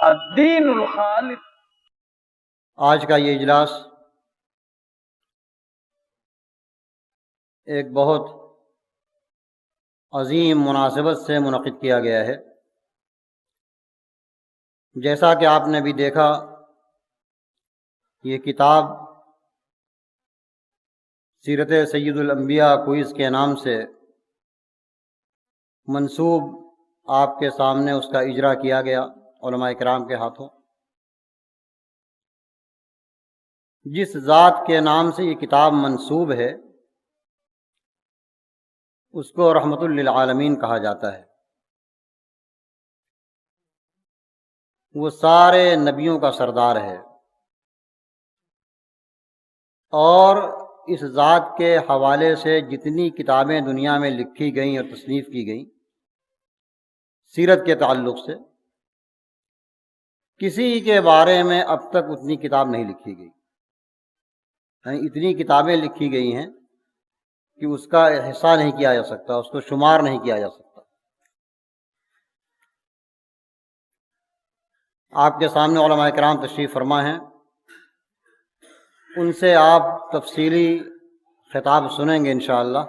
الدین الخالص۔ آج کا یہ اجلاس ایک بہت عظیم مناسبت سے منعقد کیا گیا ہے۔ جیسا کہ آپ نے بھی دیکھا، یہ کتاب سیرت سید الانبیاء کوئز کے نام سے منسوب آپ کے سامنے اس کا اجرا کیا گیا علماء کرام کے ہاتھوں۔ جس ذات کے نام سے یہ کتاب منسوب ہے اس کو رحمت للعالمین کہا جاتا ہے۔ وہ سارے نبیوں کا سردار ہے، اور اس ذات کے حوالے سے جتنی کتابیں دنیا میں لکھی گئیں اور تصنیف کی گئیں سیرت کے تعلق سے، کسی کے بارے میں اب تک اتنی کتاب نہیں لکھی گئی۔ یعنی اتنی کتابیں لکھی گئی ہیں کہ اس کا احصاء نہیں کیا جا سکتا، اس کو شمار نہیں کیا جا سکتا۔ آپ کے سامنے علماء کرام تشریف فرما ہیں، ان سے آپ تفصیلی خطاب سنیں گے انشاءاللہ۔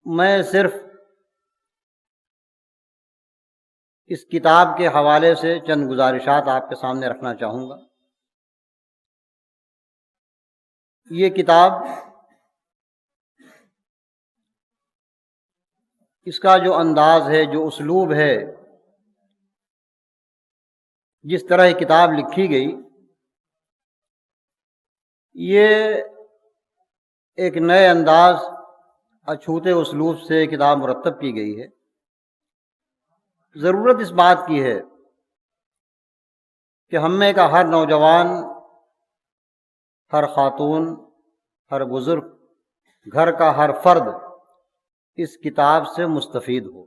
میں صرف اس کتاب کے حوالے سے چند گزارشات آپ کے سامنے رکھنا چاہوں گا۔ یہ کتاب، اس کا جو انداز ہے، جو اسلوب ہے، جس طرح یہ کتاب لکھی گئی، یہ ایک نئے انداز، اچھوتے اسلوب سے کتاب مرتب کی گئی ہے۔ ضرورت اس بات کی ہے کہ ہم میں کا ہر نوجوان، ہر خاتون، ہر بزرگ، گھر کا ہر فرد اس کتاب سے مستفید ہو۔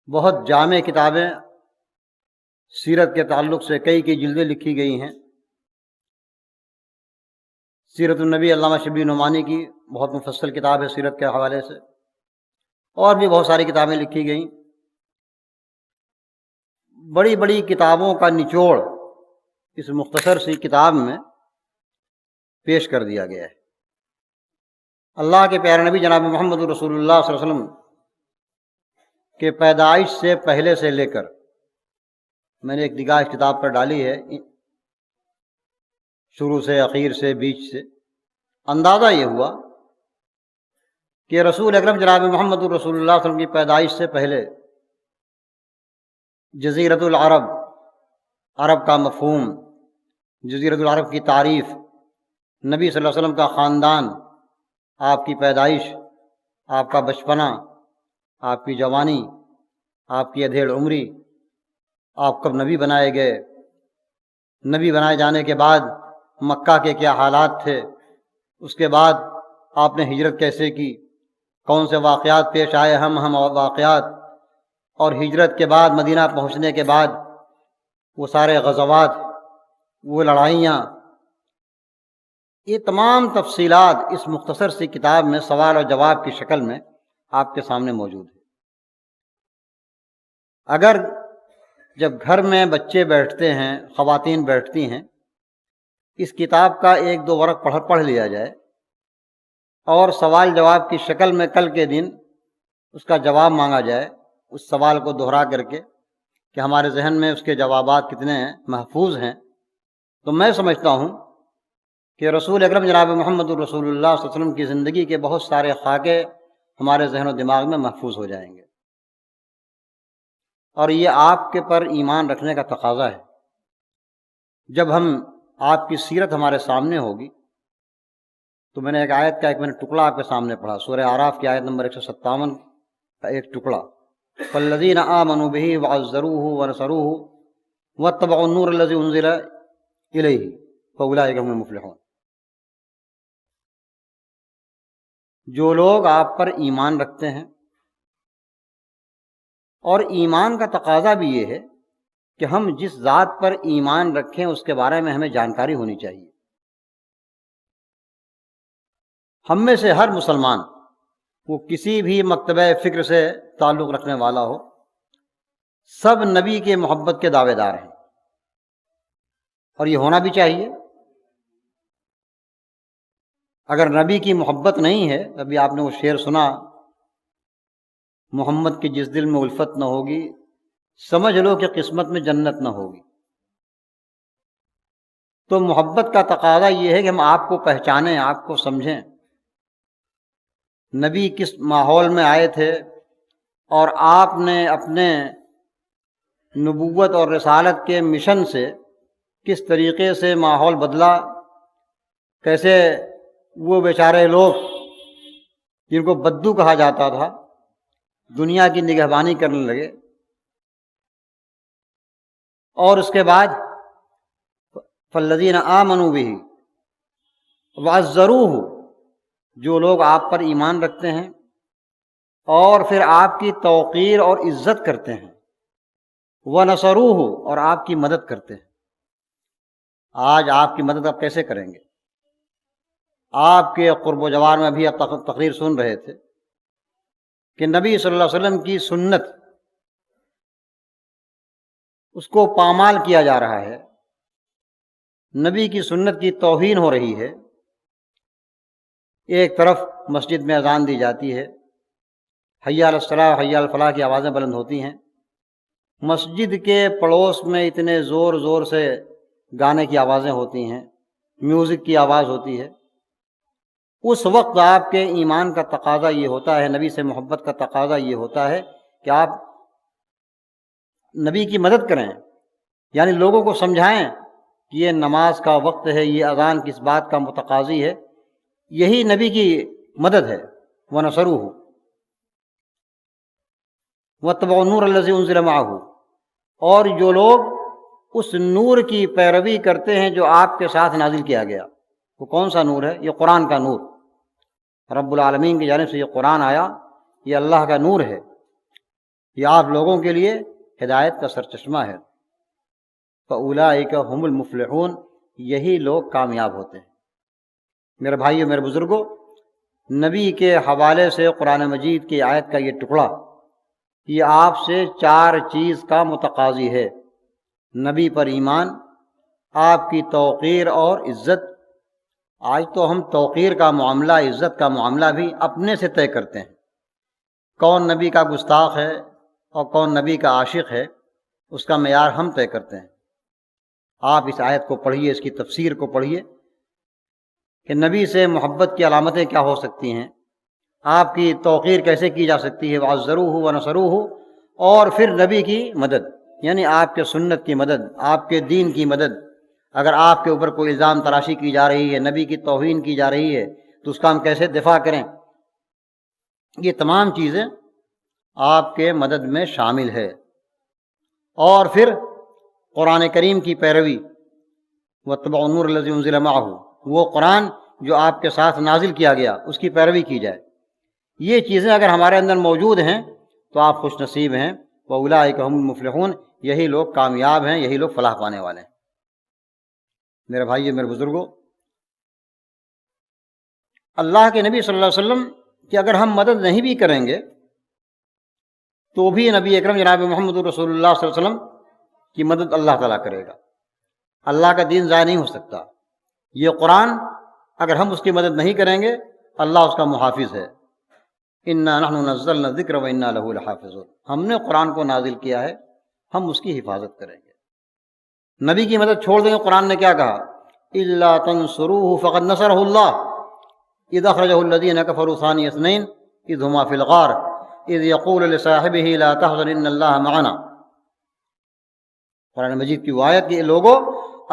بہت جامع کتابیں سیرت کے تعلق سے کئی جلدیں لکھی گئی ہیں۔ سیرت النبی علامہ شبلی نعمانی کی بہت مفصل کتاب ہے سیرت کے حوالے سے، اور بھی بہت ساری کتابیں لکھی گئیں۔ بڑی بڑی کتابوں کا نچوڑ اس مختصر سی کتاب میں پیش کر دیا گیا ہے۔ اللہ کے پیارے نبی جناب محمد رسول اللہ صلی اللہ علیہ وسلم کے پیدائش سے پہلے سے لے کر، میں نے ایک نگاہ اس کتاب پر ڈالی ہے، شروع سے، اخیر سے، بیچ سے، اندازہ یہ ہوا کہ رسول اکرم جناب محمد رسول اللہ صلی اللہ علیہ وسلم کی پیدائش سے پہلے جزیرۃ العرب، عرب کا مفہوم، جزیرۃ العرب کی تعریف، نبی صلی اللہ علیہ وسلم کا خاندان، آپ کی پیدائش، آپ کا بچپنا، آپ کی جوانی، آپ کی ادھیڑ عمری، آپ کب نبی بنائے گئے، نبی بنائے جانے کے بعد مکہ کے کیا حالات تھے، اس کے بعد آپ نے ہجرت کیسے کی، کون سے واقعات پیش آئے، ہم واقعات، اور ہجرت کے بعد مدینہ پہنچنے کے بعد وہ سارے غزوات، وہ لڑائیاں، یہ تمام تفصیلات اس مختصر سی کتاب میں سوال اور جواب کی شکل میں آپ کے سامنے موجود ہے۔ اگر جب گھر میں بچے بیٹھتے ہیں، خواتین بیٹھتی ہیں، اس کتاب کا ایک دو ورق پڑھ لیا جائے اور سوال جواب کی شکل میں کل کے دن اس کا جواب مانگا جائے، اس سوال کو دہرا کر کے کہ ہمارے ذہن میں اس کے جوابات کتنے محفوظ ہیں، تو میں سمجھتا ہوں کہ رسول اکرم جناب محمد رسول اللہ صلی اللہ علیہ وسلم کی زندگی کے بہت سارے خاکے ہمارے ذہن و دماغ میں محفوظ ہو جائیں گے۔ اور یہ آپ کے پر ایمان رکھنے کا تقاضا ہے۔ جب ہم آپ کی سیرت ہمارے سامنے ہوگی تو میں نے ایک آیت کا ایک ٹکڑا آپ کے سامنے پڑھا، سورہ اعراف کی آیت نمبر 157 کا ایک ٹکڑا، فالذین آمنوا بہ وعزروہ ونصروہ واتبعوا النور الذی انزل الیہ فاولئک هم المفلحون۔ جو لوگ آپ پر ایمان رکھتے ہیں، اور ایمان کا تقاضا بھی یہ ہے کہ ہم جس ذات پر ایمان رکھیں اس کے بارے میں ہمیں جانکاری ہونی چاہیے۔ ہم میں سے ہر مسلمان وہ کسی بھی مکتبہ فکر سے تعلق رکھنے والا ہو، سب نبی کے محبت کے دعوے دار ہیں، اور یہ ہونا بھی چاہیے۔ اگر نبی کی محبت نہیں ہے، ابھی آپ نے وہ شعر سنا، محمد کی جس دل میں الفت نہ ہوگی، سمجھ لو کہ قسمت میں جنت نہ ہوگی۔ تو محبت کا تقاضا یہ ہے کہ ہم آپ کو پہچانیں، آپ کو سمجھیں، نبی کس ماحول میں آئے تھے، اور آپ نے اپنے نبوت اور رسالت کے مشن سے کس طریقے سے ماحول بدلا، کیسے وہ بیچارے لوگ جن کو بدو کہا جاتا تھا دنیا کی نگہبانی کرنے لگے، اور اس کے بعد فالذین آمنوا بہ وعزروہ، جو لوگ آپ پر ایمان رکھتے ہیں اور پھر آپ کی توقیر اور عزت کرتے ہیں، ونصروہ، اور آپ کی مدد کرتے ہیں۔ آج آپ کی مدد آپ کیسے کریں گے؟ آپ کے قرب و جوار میں بھی آپ تقریر سن رہے تھے کہ نبی صلی اللہ علیہ وسلم کی سنت اس کو پامال کیا جا رہا ہے، نبی کی سنت کی توہین ہو رہی ہے۔ ایک طرف مسجد میں اذان دی جاتی ہے، حی علی الصلاۃ حی علی الفلاح کی آوازیں بلند ہوتی ہیں، مسجد کے پڑوس میں اتنے زور زور سے گانے کی آوازیں ہوتی ہیں، میوزک کی آواز ہوتی ہے۔ اس وقت آپ کے ایمان کا تقاضا یہ ہوتا ہے، نبی سے محبت کا تقاضا یہ ہوتا ہے کہ آپ نبی کی مدد کریں، یعنی لوگوں کو سمجھائیں کہ یہ نماز کا وقت ہے، یہ اذان کس بات کا متقاضی ہے، یہی نبی کی مدد ہے۔ وَنَصَرُوهُ وَاتَّبَعُوا النُّورَ الَّذِي أُنزِلَ مَعَهُ، اور جو لوگ اس نور کی پیروی کرتے ہیں جو آپ کے ساتھ نازل کیا گیا۔ وہ کون سا نور ہے؟ یہ قرآن کا نور، رب العالمین کی جانب سے یہ قرآن آیا، یہ اللہ کا نور ہے، یہ آپ لوگوں کے لیے ہدایت کا سرچشمہ ہے۔ فَأُولَٰئِكَ هُمُ الْمُفْلِحُونَ، یہی لوگ کامیاب ہوتے ہیں۔ میرے بھائیو، میرے بزرگوں، نبی کے حوالے سے قرآن مجید کی آیت کا یہ ٹکڑا، یہ آپ سے 4 چیز کا متقاضی ہے: نبی پر ایمان، آپ کی توقیر اور عزت۔ آج تو ہم توقیر کا معاملہ، عزت کا معاملہ بھی اپنے سے طے کرتے ہیں، کون نبی کا گستاخ ہے اور کون نبی کا عاشق ہے، اس کا معیار ہم طے کرتے ہیں۔ آپ اس آیت کو پڑھیے، اس کی تفسیر کو پڑھیے کہ نبی سے محبت کی علامتیں کیا ہو سکتی ہیں، آپ کی توقیر کیسے کی جا سکتی ہے۔ وَعَزَّرُوهُ وَنَصَرُوهُ، اور پھر نبی کی مدد، یعنی آپ کے سنت کی مدد، آپ کے دین کی مدد۔ اگر آپ کے اوپر کوئی الزام تراشی کی جا رہی ہے، نبی کی توہین کی جا رہی ہے، تو اس کا ہم کیسے دفاع کریں؟ یہ تمام چیزیں آپ کے مدد میں شامل ہے۔ اور پھر قرآن کریم کی پیروی، وَاتَّبَعُوا النُّورَ الَّذِي أُنزِلَ مَعَهُ، وہ قرآن جو آپ کے ساتھ نازل کیا گیا، اس کی پیروی کی جائے۔ یہ چیزیں اگر ہمارے اندر موجود ہیں تو آپ خوش نصیب ہیں۔ وَأُولَٰئِكَ هُمُ الْمُفْلِحُونَ، یہی لوگ کامیاب ہیں، یہی لوگ فلاح پانے والے ہیں۔ میرے بھائیو، میرے بزرگوں، اللہ کے نبی صلی اللہ علیہ وسلم کی اگر ہم مدد نہیں بھی کریں گے تو بھی نبی اکرم جناب محمد رسول اللہ صلی اللہ علیہ وسلم کی مدد اللہ تعالیٰ کرے گا۔ اللہ کا دین ضائع نہیں ہو سکتا۔ یہ قرآن اگر ہم اس کی مدد نہیں کریں گے، اللہ اس کا محافظ ہے۔ اِنَّا نَحْنُ نَزَّلْنَا الذِّكْرَ وَإِنَّا لَهُ لَحَافِظُونَ، ہم نے قرآن کو نازل کیا ہے، ہم اس کی حفاظت کریں گے۔ نبی کی مدد چھوڑ دیں گے، قرآن نے کیا کہا؟ إِلَّا تَنْصُرُوهُ فَقَدْ نَصَرَهُ اللَّهُ إِذْ أَخْرَجَهُ الَّذِينَ كَفَرُوا ثَانِيَ اثْنَيْنِ إِذْ هُمَا فِي الْغَارِ إِذْ يَقُولُ لِصَاحِبِهِ لَا تَحْزَنْ إِنَّ اللَّهَ مَعَنَا۔ قرآن مجید کی وہ آیت کہ لوگو،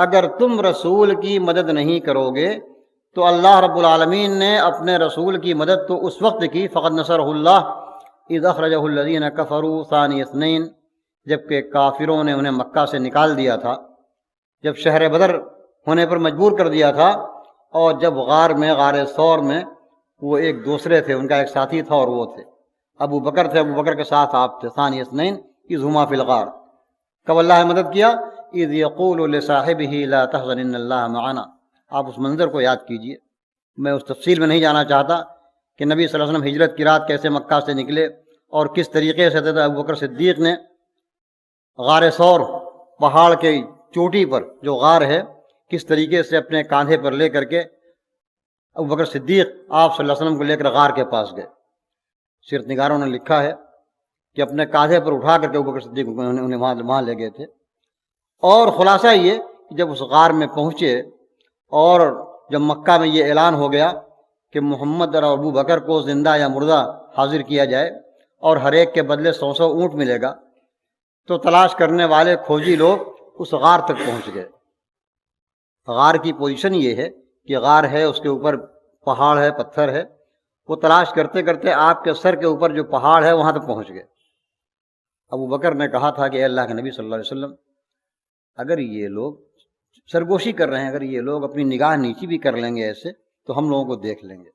اگر تم رسول کی مدد نہیں کرو گے تو اللہ رب العالمین نے اپنے رسول کی مدد تو اس وقت کی، فقد نصرہ اللہ اذ اخرجہ الذین کفروا ثانی اثنین، جبکہ کافروں نے انہیں مکہ سے نکال دیا تھا، جب شہر بدر ہونے پر مجبور کر دیا تھا، اور جب غار میں، غار ثور میں، وہ ایک دوسرے تھے، ان کا ایک ساتھی تھا اور وہ تھے ابو بکر تھے، ابو بکر کے ساتھ آپ تھے، ثانی اثنین اذ ہما فی الغار۔ کب اللہ نے مدد کیا؟ اذ یقول لصاحبہ لا تحزن ان اللہ معنا۔ آپ اس منظر کو یاد کیجئے، میں اس تفصیل میں نہیں جانا چاہتا کہ نبی صلی اللہ علیہ وسلم ہجرت کی رات کیسے مکہ سے نکلے اور کس طریقے سے حضرت ابوبکر صدیق نے غار ثور پہاڑ کے چوٹی پر جو غار ہے کس طریقے سے اپنے کاندھے پر لے کر کے ابوبکر صدیق آپ صلی اللہ علیہ وسلم کو لے کر غار کے پاس گئے۔ سیرت نگاروں نے لکھا ہے کہ اپنے کاندھے پر اٹھا کر کے ابوبکر صدیق انہیں وہاں لے گئے تھے۔ اور خلاصہ یہ کہ جب اس غار میں پہنچے اور جب مکہ میں یہ اعلان ہو گیا کہ محمد اور ابوبکر کو زندہ یا مردہ حاضر کیا جائے اور ہر ایک کے بدلے 100 اونٹ ملے گا، تو تلاش کرنے والے کھوجی لوگ اس غار تک پہنچ گئے۔ غار کی پوزیشن یہ ہے کہ غار ہے، اس کے اوپر پہاڑ ہے، پتھر ہے، وہ تلاش کرتے کرتے آپ کے سر کے اوپر جو پہاڑ ہے وہاں تک پہنچ گئے۔ ابوبکر نے کہا تھا کہ اے اللہ کے نبی صلی اللہ علیہ وسلم، اگر یہ لوگ سرگوشی کر رہے ہیں، اگر یہ لوگ اپنی نگاہ نیچی بھی کر لیں گے ایسے تو ہم لوگوں کو دیکھ لیں گے۔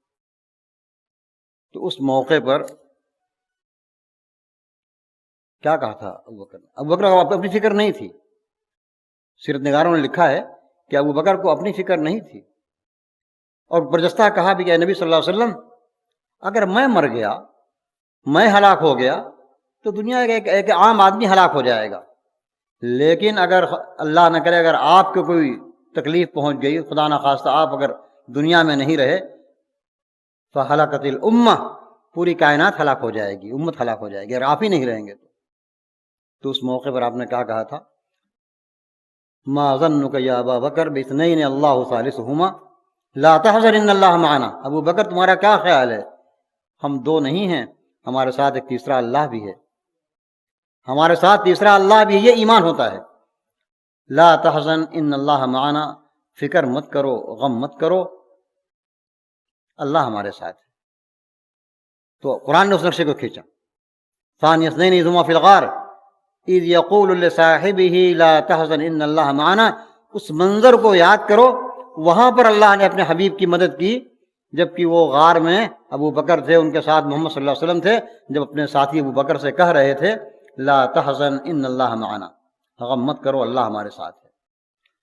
تو اس موقع پر کیا کہا تھا ابوبکر نے؟ ابوبکر کو اپنی فکر نہیں تھی۔ سیرت نگاروں نے لکھا ہے کہ ابوبکر کو اپنی فکر نہیں تھی، اور برجستہ کہا بھی کہ اے نبی صلی اللہ علیہ وسلم، اگر میں مر گیا، میں ہلاک ہو گیا تو دنیا کا ایک عام آدمی ہلاک ہو جائے گا، لیکن اگر اللہ نہ کرے اگر آپ کو کوئی تکلیف پہنچ گئی، خدا نخواستہ آپ اگر دنیا میں نہیں رہے، فہلکت الامہ، پوری کائنات ہلاک ہو جائے گی، امت ہلاک ہو جائے گی اگر آپ ہی نہیں رہیں گے تو اس موقع پر آپ نے کیا کہا تھا؟ ما ظنک یا ابا بکر باثنین اللہ ثالثہما لا تحزن ان اللہ معنا۔ ابو بکر تمہارا کیا خیال ہے؟ ہم دو نہیں ہیں، ہمارے ساتھ ایک تیسرا اللہ بھی ہے، ہمارے ساتھ تیسرا اللہ بھی ہے، یہ ایمان ہوتا ہے۔ لا تحزن ان اللہ معنا، فکر مت کرو، غم مت کرو، اللہ ہمارے ساتھ ہے۔ تو قرآن نے اس نقشے کو کھینچا۔ ثانی اثنین اذ ہما فی الغار اذ یقول لصاحبہ لا تحزن ان اللہ معنا، اس منظر کو یاد کرو، وہاں پر اللہ نے اپنے حبیب کی مدد کی جبکہ وہ غار میں ابو بکر تھے، ان کے ساتھ محمد صلی اللہ علیہ وسلم تھے، جب اپنے ساتھی ابو بکر سے کہہ رہے تھے لا تحزن ان اللہ معنا، غم مت کرو، اللہ ہمارے ساتھ ہے۔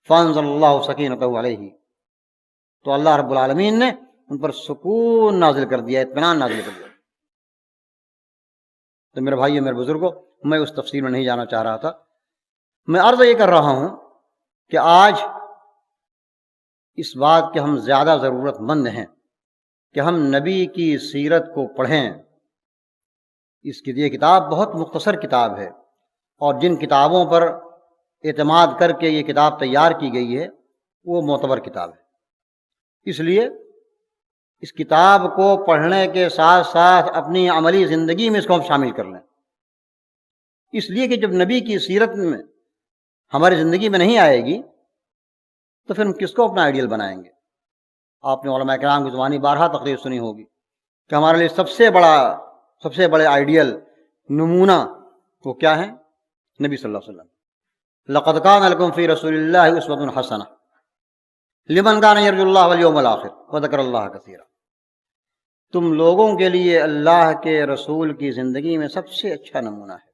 فانزل اللہ سکینتہ علیہ، تو اللہ رب العالمین نے ان پر سکون نازل کر دیا، اطمینان نازل کر دیا۔ تو میرے بھائیو، میرے بزرگوں، میں اس تفصیل میں نہیں جانا چاہ رہا تھا، میں عرض یہ کر رہا ہوں کہ آج اس بات کے ہم زیادہ ضرورت مند ہیں کہ ہم نبی کی سیرت کو پڑھیں۔ اس کی یہ کتاب بہت مختصر کتاب ہے، اور جن کتابوں پر اعتماد کر کے یہ کتاب تیار کی گئی ہے وہ معتبر کتاب ہے۔ اس لیے اس کتاب کو پڑھنے کے ساتھ ساتھ اپنی عملی زندگی میں اس کو ہم شامل کر لیں، اس لیے کہ جب نبی کی سیرت میں ہماری زندگی میں نہیں آئے گی تو پھر ہم کس کو اپنا آئیڈیل بنائیں گے؟ آپ نے علماء کرام کی زبانی بارہا تقریر سنی ہوگی کہ ہمارے لیے سب سے بڑے آئیڈیل، نمونہ وہ کیا ہیں؟ نبی صلی اللہ علیہ وسلم۔ لقد کان لکم فی رسول اللہ اسوۃ حسنہ لمن کان یرجو اللہ والیوم الآخر وذکر اللہ کثیرا۔ تم لوگوں کے لیے اللہ کے رسول کی زندگی میں سب سے اچھا نمونہ ہے،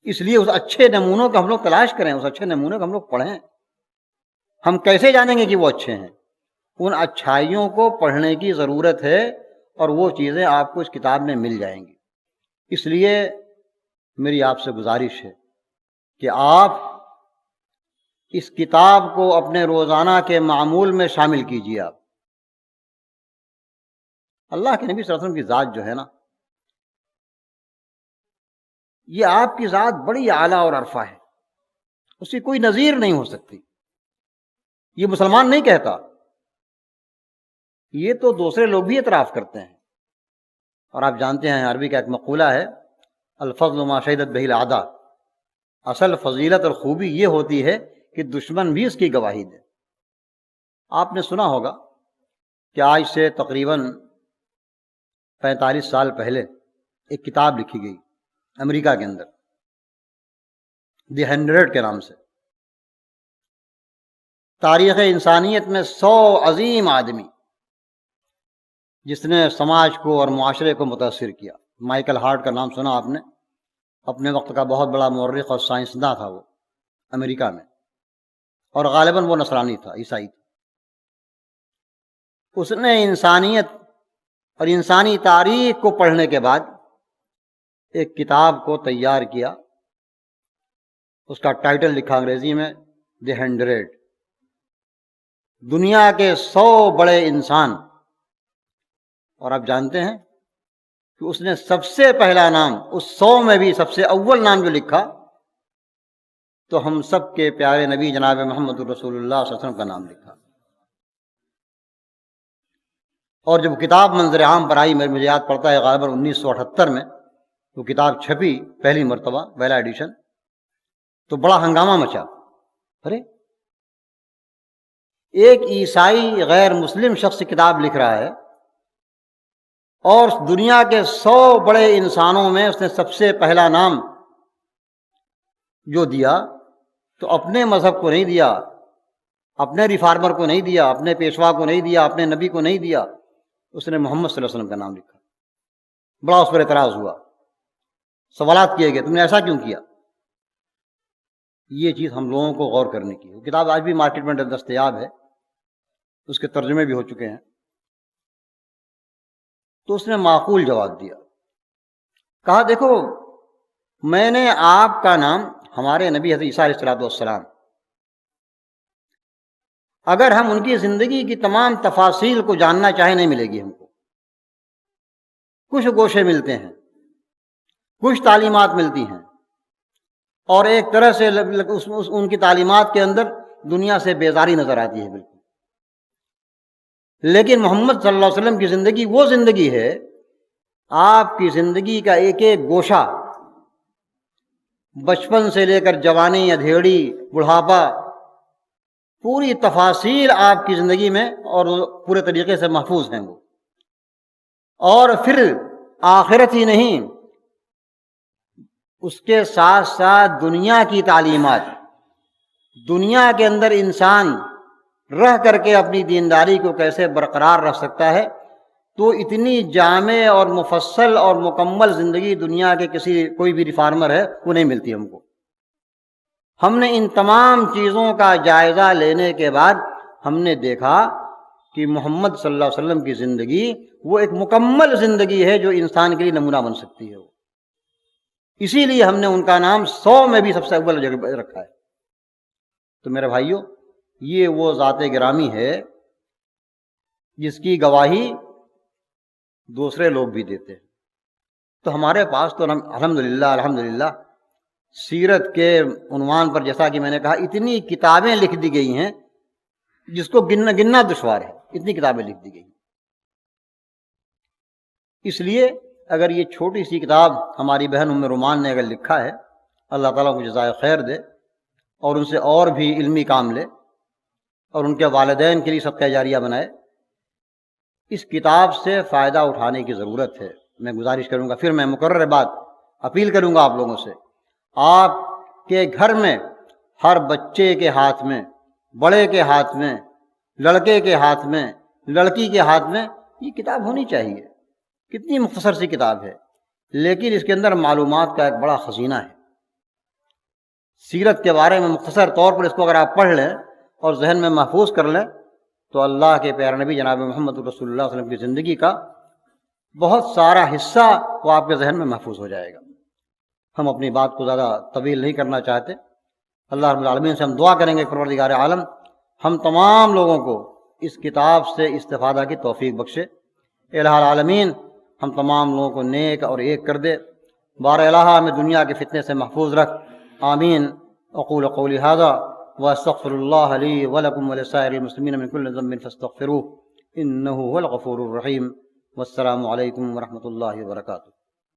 اس لیے اس اچھے نمونوں کا ہم لوگ تلاش کریں، اس اچھے نمونوں کو ہم لوگ پڑھیں۔ ہم کیسے جانیں گے کہ وہ اچھے ہیں؟ ان اچھائیوں کو پڑھنے کی ضرورت ہے، اور وہ چیزیں آپ کو اس کتاب میں مل جائیں گی۔ اس لیے میری آپ سے گزارش ہے کہ آپ اس کتاب کو اپنے روزانہ کے معمول میں شامل کیجیے۔ آپ اللہ کے نبی صلی اللہ علیہ وسلم کی ذات جو ہے نا، یہ آپ کی ذات بڑی اعلیٰ اور عرفہ ہے، اس کی کوئی نظیر نہیں ہو سکتی۔ یہ مسلمان نہیں کہتا، یہ تو دوسرے لوگ بھی اعتراف کرتے ہیں۔ اور آپ جانتے ہیں عربی کا ایک مقولہ ہے، الفضل ما شہدت بہ الاعداء، اصل فضیلت اور خوبی یہ ہوتی ہے کہ دشمن بھی اس کی گواہی دے۔ آپ نے سنا ہوگا کہ آج سے تقریباً 45 سال پہلے ایک کتاب لکھی گئی امریکہ کے اندر، دی 100 کے نام سے۔ تاریخ انسانیت میں 100 عظیم آدمی جس نے سماج کو اور معاشرے کو متاثر کیا۔ مائیکل ہارٹ کا نام سنا آپ نے، اپنے وقت کا بہت بڑا مورخ اور سائنسداں تھا وہ امریکہ میں، اور غالباً وہ نصرانی تھا، عیسائی تھا۔ اس نے انسانیت اور انسانی تاریخ کو پڑھنے کے بعد ایک کتاب کو تیار کیا. اس کا ٹائٹل لکھا انگریزی میں دی 100. دنیا کے 100 بڑے انسان. اور آپ جانتے ہیں کہ اس نے سب سے پہلا نام اس 100 میں بھی سب سے اول نام جو لکھا تو ہم سب کے پیارے نبی جناب محمد رسول اللہ صلی اللہ علیہ وسلم کا نام لکھا. اور جب کتاب منظر عام پر آئی، مجھے یاد پڑتا ہے غالباً 1978 میں وہ کتاب چھپی پہلی مرتبہ، پہلا ایڈیشن، تو بڑا ہنگامہ مچا. ارے ایک عیسائی غیر مسلم شخص کتاب لکھ رہا ہے اور دنیا کے 100 بڑے انسانوں میں اس نے سب سے پہلا نام جو دیا تو اپنے مذہب کو نہیں دیا، اپنے ریفارمر کو نہیں دیا، اپنے پیشوا کو نہیں دیا، اپنے نبی کو نہیں دیا، اس نے محمد صلی اللہ علیہ وسلم کا نام لکھا. بڑا اس پر اعتراض ہوا، سوالات کیے گئے، تم نے ایسا کیوں کیا؟ یہ چیز ہم لوگوں کو غور کرنے کی. وہ کتاب آج بھی مارکیٹ میں دستیاب ہے، اس کے ترجمے بھی ہو چکے ہیں. تو اس نے معقول جواب دیا، کہا دیکھو میں نے آپ کا نام ہمارے نبی حضرت عیسیٰ علیہ السلام، اگر ہم ان کی زندگی کی تمام تفاصیل کو جاننا چاہیں نہیں ملے گی ہم کو. کچھ گوشے ملتے ہیں، کچھ تعلیمات ملتی ہیں، اور ایک طرح سے ان کی تعلیمات کے اندر دنیا سے بیزاری نظر آتی ہے بالکل. لیکن محمد صلی اللہ علیہ وسلم کی زندگی وہ زندگی ہے، آپ کی زندگی کا ایک ایک گوشہ، بچپن سے لے کر جوانی، ادھیڑی، بڑھاپا، پوری تفاصیل آپ کی زندگی میں اور پورے طریقے سے محفوظ ہیں وہ. اور پھر آخرت ہی نہیں، اس کے ساتھ ساتھ دنیا کی تعلیمات، دنیا کے اندر انسان رہ کر کے اپنی دینداری کو کیسے برقرار رکھ سکتا ہے، تو اتنی جامع اور مفصل اور مکمل زندگی دنیا کے کوئی بھی ریفارمر ہے وہ نہیں ملتی ہم کو. ہم نے ان تمام چیزوں کا جائزہ لینے کے بعد ہم نے دیکھا کہ محمد صلی اللہ علیہ وسلم کی زندگی وہ ایک مکمل زندگی ہے جو انسان کے لیے نمونہ بن سکتی ہے. اسی لیے ہم نے ان کا نام 100 میں بھی سب سے اول جگہ رکھا ہے. تو میرے بھائیوں، یہ وہ ذات گرامی ہے جس کی گواہی دوسرے لوگ بھی دیتے ہیں. تو ہمارے پاس تو الحمدللہ سیرت کے عنوان پر، جیسا کہ میں نے کہا، اتنی کتابیں لکھ دی گئی ہیں جس کو گننا دشوار ہے. اتنی کتابیں لکھ دی گئی ہیں. اس لیے اگر یہ چھوٹی سی کتاب ہماری بہن ام رومان نے اگر لکھا ہے، اللہ تعالیٰ کو جزائے خیر دے اور ان سے اور بھی علمی کام لے اور ان کے والدین کے لیے صدقہ جاریہ بنائے. اس کتاب سے فائدہ اٹھانے کی ضرورت ہے. میں گزارش کروں گا، پھر میں مقرر بات اپیل کروں گا آپ لوگوں سے، آپ کے گھر میں ہر بچے کے ہاتھ میں، بڑے کے ہاتھ میں، لڑکے کے ہاتھ میں، لڑکی کے ہاتھ میں یہ کتاب ہونی چاہیے. کتنی مختصر سی کتاب ہے، لیکن اس کے اندر معلومات کا ایک بڑا خزینہ ہے. سیرت کے بارے میں مختصر طور پر اس کو اگر آپ پڑھ لیں اور ذہن میں محفوظ کر لیں تو اللہ کے پیارے نبی جناب محمد رسول اللہ صلی اللہ علیہ وسلم کی زندگی کا بہت سارا حصہ وہ آپ کے ذہن میں محفوظ ہو جائے گا. ہم اپنی بات کو زیادہ طویل نہیں کرنا چاہتے. اللہ رب العالمین سے ہم دعا کریں گے کہ پروردگار عالم ہم تمام لوگوں کو اس کتاب سے استفادہ کی توفیق بخشے. الہ العالمین ہم تمام لوگوں کو نیک اور ایک کر دے. بار الہ ہمیں دنیا کے فتنے سے محفوظ رکھ. آمین. اقول قولی ھذا واستغفر اللہ لی ولکم ولسائر المسلمین من کل ذنب فاستغفروہ انہ هو الغفور الرحیم. والسلام علیکم ورحمۃ اللہ وبرکاتہ.